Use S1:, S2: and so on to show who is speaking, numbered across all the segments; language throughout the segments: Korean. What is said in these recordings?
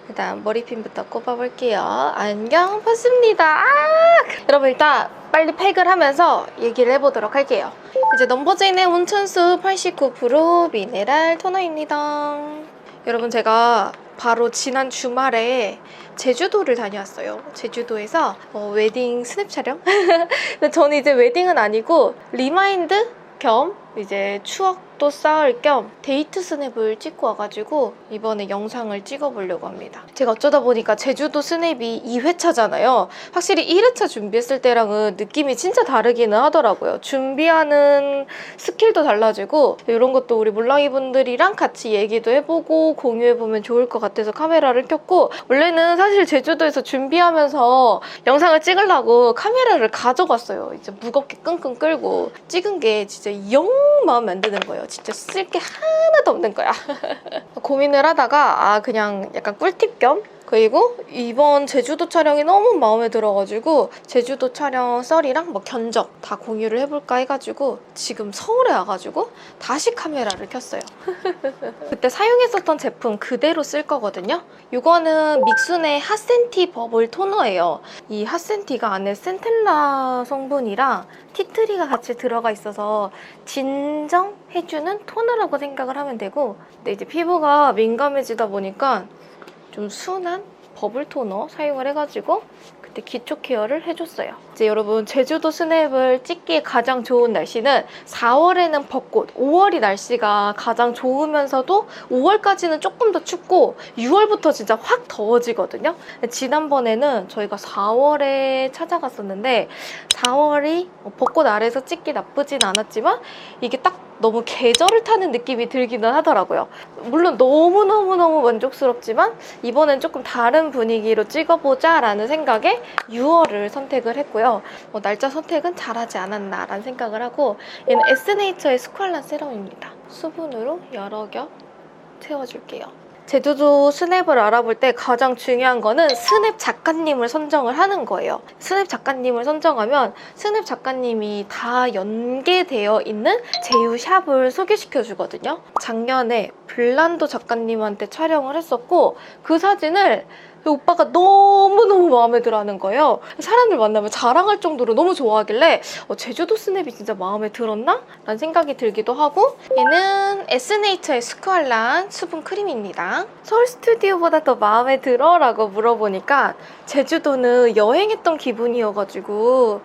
S1: 일단 머리핀부터 꼽아볼게요. 안경 벗습니다. 여러분 일단 빨리 팩을 하면서 얘기를 해보도록 할게요. 이제 넘버제인의 온천수 89% 미네랄 토너입니다. 여러분 제가 바로 지난 주말에 제주도를 다녀왔어요. 제주도에서 웨딩 스냅 촬영? 근데 저는 이제 웨딩은 아니고 리마인드 겸 이제 추억도 쌓을 겸 데이트 스냅을 찍고 와가지고 이번에 영상을 찍어보려고 합니다. 제가 어쩌다 보니까 제주도 스냅이 2회차잖아요. 확실히 1회차 준비했을 때랑은 느낌이 진짜 다르기는 하더라고요. 준비하는 스킬도 달라지고 이런 것도 우리 몰랑이 분들이랑 같이 얘기도 해보고 공유해보면 좋을 것 같아서 카메라를 켰고, 원래는 사실 제주도에서 준비하면서 영상을 찍으려고 카메라를 가져갔어요. 이제 무겁게 끙끙 끌고 찍은 게 진짜 영 마음에 안 드는 거예요. 진짜 쓸 게 하나도 없는 거야. 고민을 하다가 그냥 약간 꿀팁 겸, 그리고 이번 제주도 촬영이 너무 마음에 들어가지고 제주도 촬영 썰이랑 뭐 견적 다 공유를 해볼까 해가지고 지금 서울에 와가지고 다시 카메라를 켰어요. 그때 사용했었던 제품 그대로 쓸 거거든요. 이거는 믹순의 핫센티 버블 토너예요. 이 핫센티가 안에 센텔라 성분이랑 티트리가 같이 들어가 있어서 진정해주는 토너라고 생각을 하면 되고, 근데 이제 피부가 민감해지다 보니까 좀 순한 버블 토너 사용을 해가지고 그때 기초 케어를 해줬어요. 이제 여러분 제주도 스냅을 찍기에 가장 좋은 날씨는 4월에는 벚꽃, 5월이 날씨가 가장 좋으면서도 5월까지는 조금 더 춥고 6월부터 진짜 확 더워지거든요. 지난번에는 저희가 4월에 찾아갔었는데 4월이 벚꽃 아래에서 찍기 나쁘진 않았지만 이게 딱 너무 계절을 타는 느낌이 들기는 하더라고요. 물론 너무너무너무 만족스럽지만 이번엔 조금 다른 분위기로 찍어보자 라는 생각에 6월을 선택을 했고요. 날짜 선택은 잘하지 않았나 라는 생각을 하고, 얘는 에스네이처의 스퀄란 세럼입니다. 수분으로 여러 겹 채워줄게요. 제주도 스냅을 알아볼 때 가장 중요한 거는 스냅 작가님을 선정을 하는 거예요. 스냅 작가님을 선정하면 스냅 작가님이 다 연계되어 있는 제휴 샵을 소개시켜 주거든요. 작년에 블란도 작가님한테 촬영을 했었고 그 사진을 오빠가 너무너무 마음에 들어하는 거예요. 사람들 만나면 자랑할 정도로 너무 좋아하길래 제주도 스냅이 진짜 마음에 들었나? 라는 생각이 들기도 하고, 얘는 에스네이처의 스퀄란 수분 크림입니다. 서울 스튜디오보다 더 마음에 들어? 라고 물어보니까 제주도는 여행했던 기분이어가지고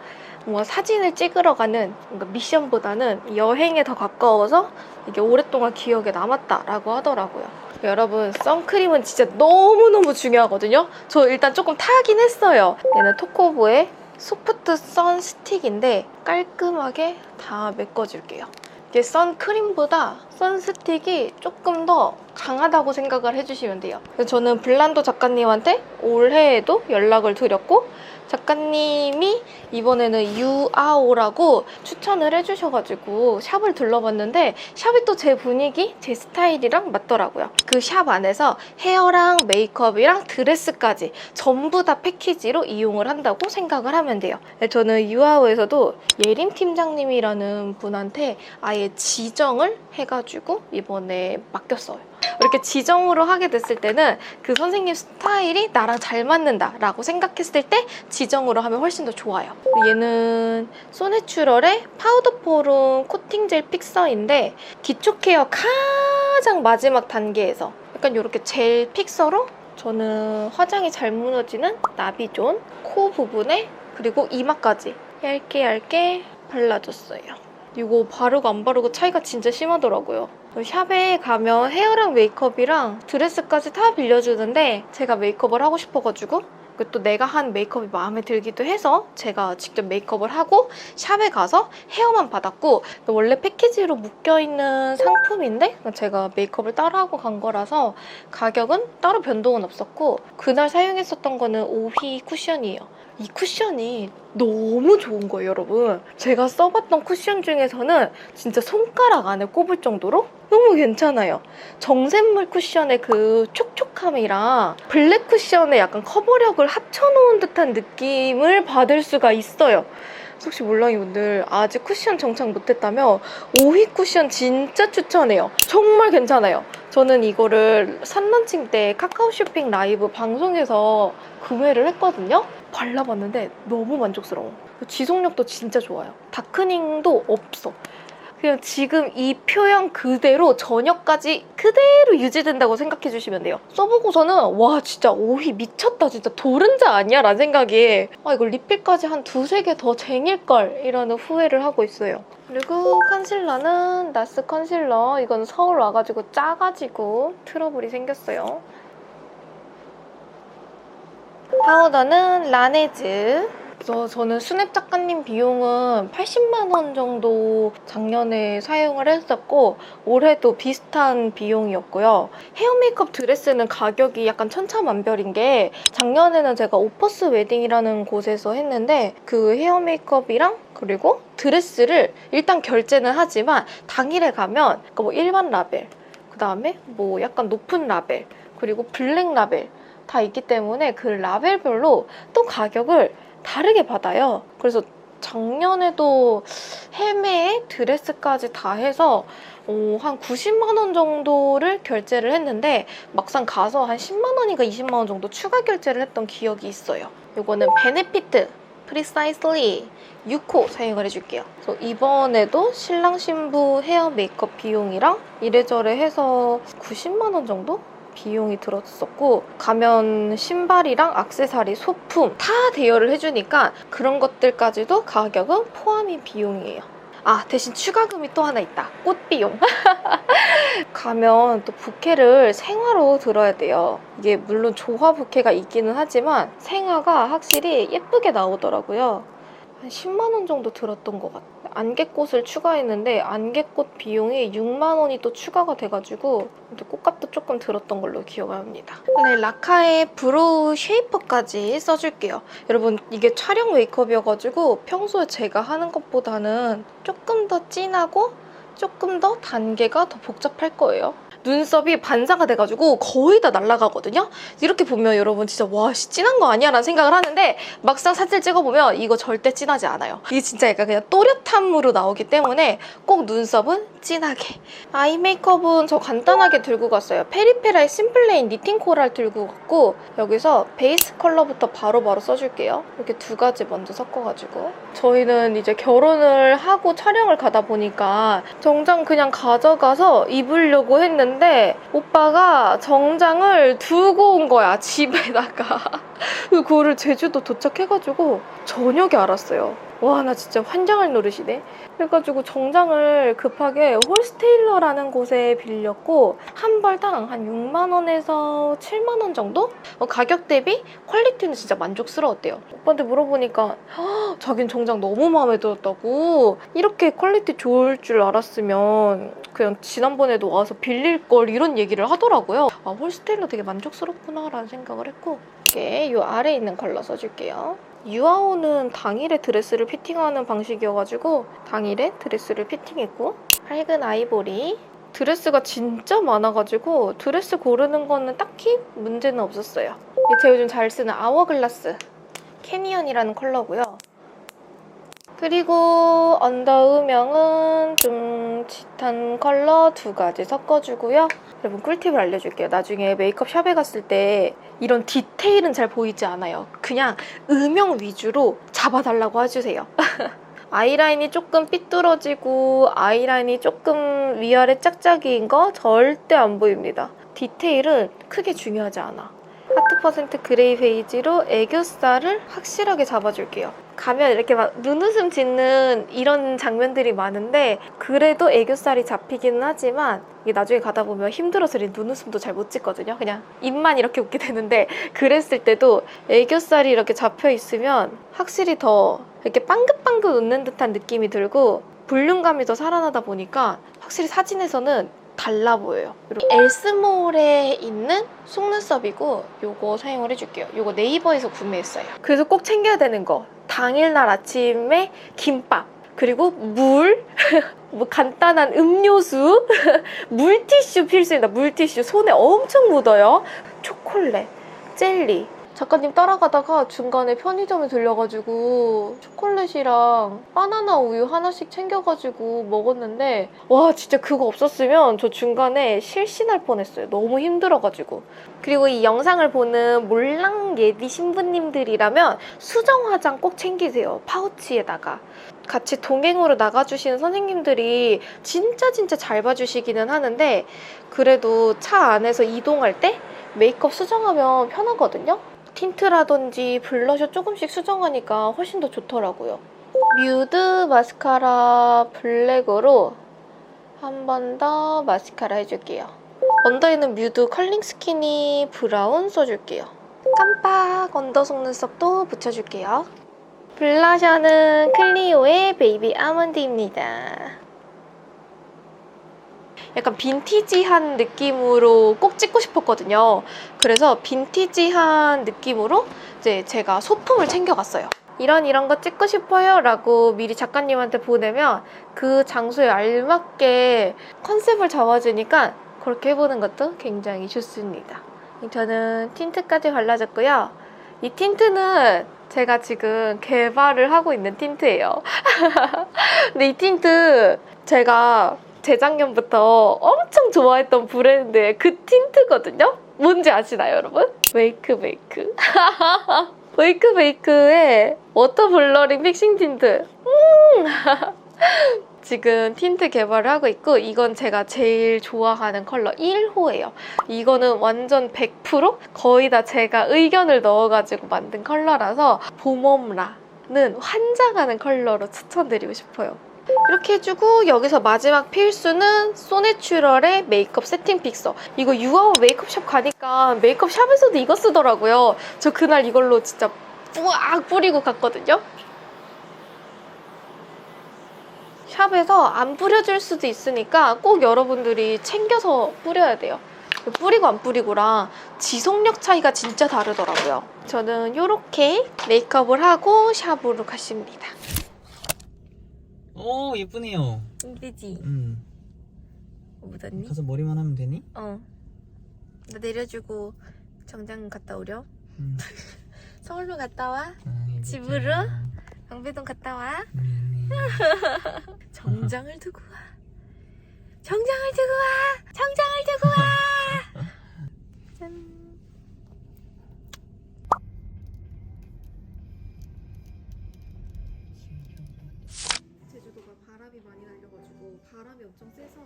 S1: 뭔가 사진을 찍으러 가는 뭔가 미션보다는 여행에 더 가까워서 이게 오랫동안 기억에 남았다라고 하더라고요. 여러분 선크림은 진짜 너무너무 중요하거든요. 저 일단 조금 타긴 했어요. 얘는 토코보의 소프트 선 스틱인데 깔끔하게 다 메꿔줄게요. 이게 선크림보다 선스틱이 조금 더 강하다고 생각을 해주시면 돼요. 그래서 저는 블란도 작가님한테 올해에도 연락을 드렸고, 작가님이 이번에는 유아오라고 추천을 해주셔가지고 샵을 둘러봤는데 샵이 또 제 분위기, 제 스타일이랑 맞더라고요. 그 샵 안에서 헤어랑 메이크업이랑 드레스까지 전부 다 패키지로 이용을 한다고 생각을 하면 돼요. 저는 유아오에서도 예림 팀장님이라는 분한테 아예 지정을 해가지고 이번에 맡겼어요. 이렇게 지정으로 하게 됐을 때는 그 선생님 스타일이 나랑 잘 맞는다 라고 생각했을 때 지정으로 하면 훨씬 더 좋아요. 얘는 소내추럴의 파우더 포름 코팅 젤 픽서인데 기초 케어 가장 마지막 단계에서 약간 이렇게 젤 픽서로 저는 화장이 잘 무너지는 나비존, 코 부분에 그리고 이마까지 얇게 얇게 발라줬어요. 이거 바르고 안 바르고 차이가 진짜 심하더라고요. 샵에 가면 헤어랑 메이크업이랑 드레스까지 다 빌려주는데 제가 메이크업을 하고 싶어가지고, 또 내가 한 메이크업이 마음에 들기도 해서 제가 직접 메이크업을 하고 샵에 가서 헤어만 받았고, 원래 패키지로 묶여있는 상품인데 제가 메이크업을 따로 하고 간 거라서 가격은 따로 변동은 없었고, 그날 사용했었던 거는 오휘 쿠션이에요. 이 쿠션이 너무 좋은 거예요, 여러분. 제가 써봤던 쿠션 중에서는 진짜 손가락 안에 꼽을 정도로 너무 괜찮아요. 정샘물 쿠션의 그 촉촉함이랑 블랙 쿠션의 약간 커버력을 합쳐놓은 듯한 느낌을 받을 수가 있어요. 혹시 몰랑이 분들 아직 쿠션 정착 못했다면 오희 쿠션 진짜 추천해요. 정말 괜찮아요. 저는 이거를 산란칭 때 카카오 쇼핑 라이브 방송에서 구매를 했거든요. 발라봤는데 너무 만족스러워. 지속력도 진짜 좋아요. 다크닝도 없어. 그냥 지금 이 표현 그대로 저녁까지 그대로 유지된다고 생각해 주시면 돼요. 써보고서는 와 진짜 오희 미쳤다, 진짜 도른자 아니야? 라는 생각이, 이거 리필까지 한 두세 개 더 쟁일걸 이라는 후회를 하고 있어요. 그리고 컨실러는 나스 컨실러. 이건 서울 와가지고 짜가지고 트러블이 생겼어요. 파우더는 라네즈. 그래서 저는 스냅 작가님 비용은 80만 원 정도 작년에 사용을 했었고 올해도 비슷한 비용이었고요. 헤어 메이크업 드레스는 가격이 약간 천차만별인 게, 작년에는 제가 오퍼스 웨딩이라는 곳에서 했는데 그 헤어 메이크업이랑 그리고 드레스를 일단 결제는 하지만 당일에 가면 뭐 일반 라벨, 그 다음에 뭐 약간 높은 라벨, 그리고 블랙 라벨 다 있기 때문에 그 라벨별로 또 가격을 다르게 받아요. 그래서 작년에도 헤매에 드레스까지 다 해서 한 90만 원 정도를 결제를 했는데 막상 가서 한 10만 원인가 20만 원 정도 추가 결제를 했던 기억이 있어요. 이거는 베네피트 프리사이슬리 6호 사용을 해줄게요. 그래서 이번에도 신랑 신부 헤어 메이크업 비용이랑 이래저래 해서 90만 원 정도? 비용이 들었었고, 가면 신발이랑 액세서리, 소품 다 대여를 해주니까 그런 것들까지도 가격은 포함인 비용이에요. 대신 추가금이 또 하나 있다. 꽃비용. 가면 또 부케를 생화로 들어야 돼요. 이게 물론 조화 부케가 있기는 하지만 생화가 확실히 예쁘게 나오더라고요. 한 10만 원 정도 들었던 것 같아요. 안개꽃을 추가했는데 안개꽃 비용이 6만 원이 또 추가가 돼가지고 꽃값도 조금 들었던 걸로 기억을 합니다. 네, 라카의 브로우 쉐이퍼까지 써줄게요. 여러분 이게 촬영 메이크업이어가지고 평소에 제가 하는 것보다는 조금 더 진하고 조금 더 단계가 더 복잡할 거예요. 눈썹이 반사가 돼가지고 거의 다 날아가거든요. 이렇게 보면 여러분 진짜 와 진한 거 아니야? 라는 생각을 하는데 막상 사진 찍어보면 이거 절대 진하지 않아요. 이게 진짜 약간 그냥 또렷함으로 나오기 때문에 꼭 눈썹은 진하게. 아이 메이크업은 저 간단하게 들고 갔어요. 페리페라의 심플레인 니팅 코랄 들고 갔고, 여기서 베이스 컬러부터 바로바로 써줄게요. 이렇게 두 가지 먼저 섞어가지고. 저희는 이제 결혼을 하고 촬영을 가다 보니까 정장 그냥 가져가서 입으려고 했는데 오빠가 정장을 두고 온 거야, 집에다가. 그거를 제주도 도착해가지고 저녁에 알았어요. 와, 나 진짜 환장할 노릇이네. 그래가지고 정장을 급하게 홀스테일러라는 곳에 빌렸고 한 벌당 한 6만 원에서 7만 원 정도? 가격 대비 퀄리티는 진짜 만족스러웠대요. 오빠한테 물어보니까 자긴 정장 너무 마음에 들었다고. 이렇게 퀄리티 좋을 줄 알았으면 그냥 지난번에도 와서 빌릴 걸, 이런 얘기를 하더라고요. 홀스테일러 되게 만족스럽구나 라는 생각을 했고, 이렇게 이 아래에 있는 컬러 써줄게요. 유아오는 당일에 드레스를 피팅하는 방식이어가지고 당일에 드레스를 피팅했고, 밝은 아이보리. 드레스가 진짜 많아가지고 드레스 고르는 거는 딱히 문제는 없었어요. 제가 요즘 잘 쓰는 아워글라스 캐니언이라는 컬러고요. 그리고 언더 음영은 좀 짙은 컬러 두 가지 섞어주고요. 여러분 꿀팁을 알려줄게요. 나중에 메이크업 샵에 갔을 때 이런 디테일은 잘 보이지 않아요. 그냥 음영 위주로 잡아달라고 해주세요. 아이라인이 조금 삐뚤어지고 아이라인이 조금 위아래 짝짝이인 거 절대 안 보입니다. 디테일은 크게 중요하지 않아. 하트 퍼센트 그레이 베이지로 애교살을 확실하게 잡아줄게요. 가면 이렇게 막 눈웃음 짓는 이런 장면들이 많은데 그래도 애교살이 잡히기는 하지만 이게 나중에 가다 보면 힘들어서 눈웃음도 잘 못 짓거든요. 그냥 입만 이렇게 웃게 되는데, 그랬을 때도 애교살이 이렇게 잡혀 있으면 확실히 더 이렇게 빵긋빵긋 웃는 듯한 느낌이 들고 볼륨감이 더 살아나다 보니까 확실히 사진에서는 달라 보여요. 그리고 엘스몰에 있는 속눈썹이고 요거 사용을 해줄게요. 요거 네이버에서 구매했어요. 그래서 꼭 챙겨야 되는 거, 당일날 아침에 김밥, 그리고 물, 뭐 간단한 음료수, 물티슈 필수입니다. 물티슈 손에 엄청 묻어요. 초콜릿, 젤리. 작가님 따라가다가 중간에 편의점에 들려가지고 초콜릿이랑 바나나 우유 하나씩 챙겨가지고 먹었는데 와 진짜 그거 없었으면 저 중간에 실신할 뻔했어요. 너무 힘들어가지고. 그리고 이 영상을 보는 몰랑 예비 신부님들이라면 수정 화장 꼭 챙기세요. 파우치에다가. 같이 동행으로 나가주시는 선생님들이 진짜 잘 봐주시기는 하는데 그래도 차 안에서 이동할 때 메이크업 수정하면 편하거든요. 틴트라든지 블러셔 조금씩 수정하니까 훨씬 더 좋더라고요. 뮤드 마스카라 블랙으로 한 번 더 마스카라 해줄게요. 언더에는 뮤드 컬링 스키니 브라운 써줄게요. 깜빡 언더 속눈썹도 붙여줄게요. 블러셔는 클리오의 베이비 아몬드입니다. 약간 빈티지한 느낌으로 꼭 찍고 싶었거든요. 그래서 빈티지한 느낌으로 이제 제가 소품을 챙겨갔어요. 이런 거 찍고 싶어요 라고 미리 작가님한테 보내면 그 장소에 알맞게 컨셉을 잡아주니까 그렇게 해보는 것도 굉장히 좋습니다. 저는 틴트까지 발라줬고요. 이 틴트는 제가 지금 개발을 하고 있는 틴트예요. 근데 이 틴트 제가 재작년부터 엄청 좋아했던 브랜드의 그 틴트거든요? 뭔지 아시나요, 여러분? 웨이크메이크. 웨이크메이크의 워터 블러링 픽싱 틴트. 지금 틴트 개발을 하고 있고 이건 제가 제일 좋아하는 컬러 1호예요. 이거는 완전 100% 거의 다 제가 의견을 넣어가지고 만든 컬러라서 봄웜라는 환장하는 컬러로 추천드리고 싶어요. 이렇게 해주고 여기서 마지막 필수는 소내추럴의 메이크업 세팅 픽서. 이거 유아원 메이크업샵 가니까 메이크업샵에서도 이거 쓰더라고요. 저 그날 이걸로 진짜 뿌악 뿌리고 갔거든요. 샵에서 안 뿌려줄 수도 있으니까 꼭 여러분들이 챙겨서 뿌려야 돼요. 뿌리고 안 뿌리고랑 지속력 차이가 진짜 다르더라고요. 저는 이렇게 메이크업을 하고 샵으로 갔습니다.
S2: 오 예쁘네요.
S1: 이쁘지? 묻었니?
S2: 가서 머리만 하면 되니?
S1: 나 내려주고 정장 갔다 오렴. 서울로 갔다 와. 집으로? 경배동 갔다 와. 정장을 두고 와. 정장을 두고 와. 정장을 두고 와. 짠. 제주도가 바람이 많이 날려가지고 바람이 엄청 세서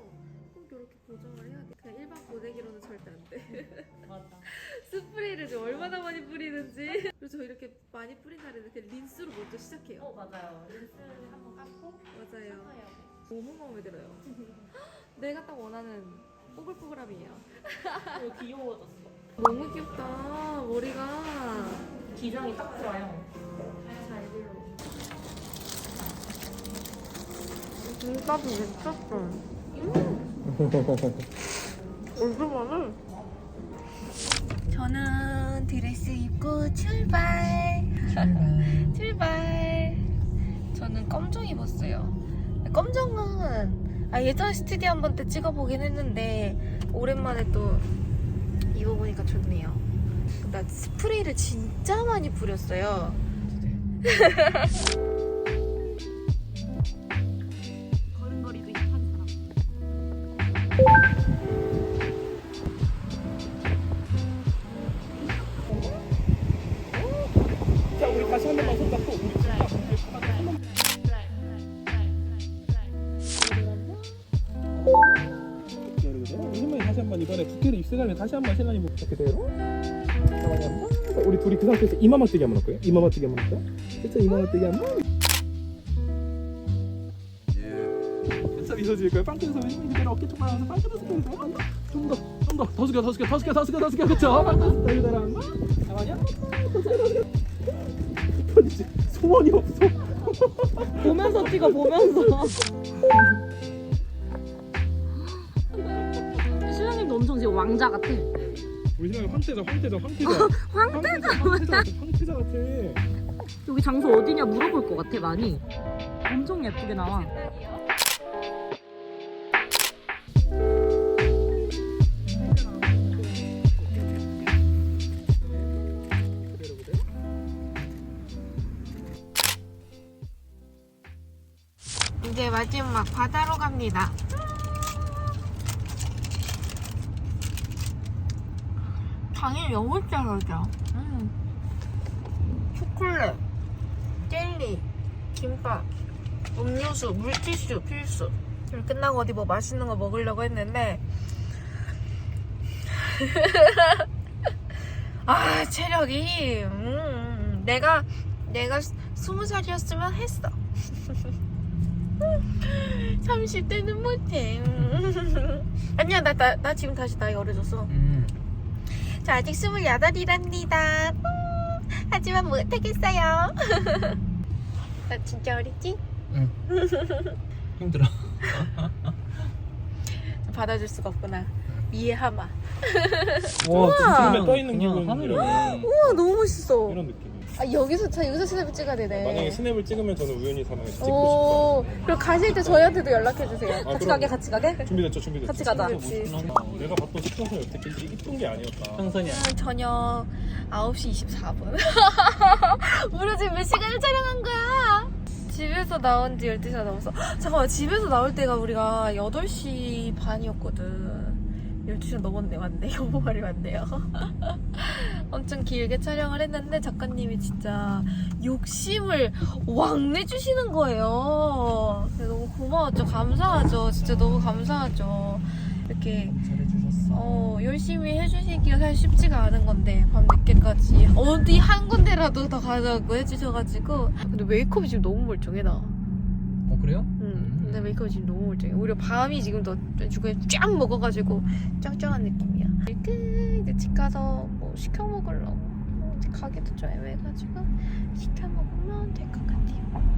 S1: 꼭 이렇게 고정을 해야 돼. 그냥 일반 고데기로는 절대 안 돼.
S3: 맞아.
S1: 스프레이를 좀 얼마나 많이 뿌리는지. 그래서 이렇게 많이 뿌린 날에는 이렇게 린스로 먼저 시작해요.
S3: 맞아요. 린스를 한번 깎고
S1: 맞아요.
S3: 섞어야 돼.
S1: 너무 마음에 들어요. 내가 딱 원하는 뽀글뽀글함이에요.
S3: 귀여워졌어.
S1: 너무 귀엽다. 머리가.
S3: 기장이 딱 좋아요. 잘 들어.
S1: 김밥이 미쳤어. 얼마나? 저는 드레스 입고 출발. 출발. 저는 검정 입었어요. 검정은 예전 스튜디오 한 번 때 찍어보긴 했는데 오랜만에 또 입어보니까 좋네요. 나 스프레이를 진짜 많이 뿌렸어요.
S3: 걸음걸이도 힙한 사람.
S4: 자, 우리 다시 한 번만 손 잡고 우리 신랑이 다시 한 번 이번에 두께를 입술하면 다시 한 번 신랑이 뭐 그대로 가만히 한번 우리 둘이 그 상태에서 이마 맞대기 한번 할까요? 이마 맞대기 한번 할까요? 진짜 이마 맞대기 한번 진짜 미소 지을 거예요. 빵끝에서 왼손 그대로 어깨 쪽 발라서 빵끝에서 그대로 좀더 숙여 그쵸? 빵끝에서 그대로 한번 가만히 한번 더 숙여 소원이 없어.
S3: 보면서 찍어 보면서. 신랑님도 엄청 지금 왕자 같아.
S4: 우리 신랑이 황태자 같아.
S3: 여기 장소 어디냐 물어볼 것 같아 많이. 엄청 예쁘게 나와.
S4: 그대로
S1: 마지막 바다로 갑니다. 당연히 너무 잘하죠. 초콜릿, 젤리, 김밥, 음료수, 물티슈 필수. 끝나고 어디 뭐 맛있는 거 먹으려고 했는데 아 체력이 내가 20살이었으면 했어. 30대는 못해. 아니야 나 지금 다시 나이 어려졌어. 저 아직 28이랍니다. 하지만 못하겠어요. 나 진짜 어리지?
S4: 응. 힘들어.
S1: 받아줄 수가 없구나. 이해하마.
S4: 와,
S1: 우와.
S4: 떠 있는 기분이랑
S1: 우와 너무 멋있어.
S4: 이런 느낌.
S1: 아 여기서 스냅을 찍어야 되네.
S4: 만약에 스냅을 찍으면 저는 우연히 사망에 찍고
S1: 오,
S4: 싶어요.
S1: 그럼 가실 때 저희한테도 연락해 주세요.
S4: 아,
S3: 같이
S4: 그럼.
S3: 가게 같이 가게?
S4: 준비됐죠.
S3: 같이 가자.
S4: 내가 봤던 식당은 여태까지 이쁜 게 아니었다. 평선이야.
S1: 저녁 9시 24분. 우리 지금 몇 시간을 촬영한 거야? 집에서 나온 지 12시가 넘었어. 잠깐만, 집에서 나올 때가 우리가 8시 반이었거든. 12시간 넘었네, 맞네. 여보 말이 맞네요. 엄청 길게 촬영을 했는데 작가님이 진짜 욕심을 왕 내주시는 거예요. 너무 고마웠죠. 감사하죠. 진짜 너무 감사하죠. 이렇게
S4: 잘해주셨어.
S1: 열심히 해주시기가 사실 쉽지가 않은 건데 밤늦게까지 어디 한 군데라도 더 가자고 해주셔가지고. 근데 메이크업이 지금 너무 멀쩡해 나.
S4: 그래요?
S1: 근데 메이크업이 지금 너무 멀쩡해. 오히려 밤이 지금 더 주변에 쫙 먹어가지고 짱짱한 느낌이야. 이제 집 가서 뭐 시켜 먹으려고. 이제 가게도 좀 애매해가지고 시켜 먹으면 될 것 같아요.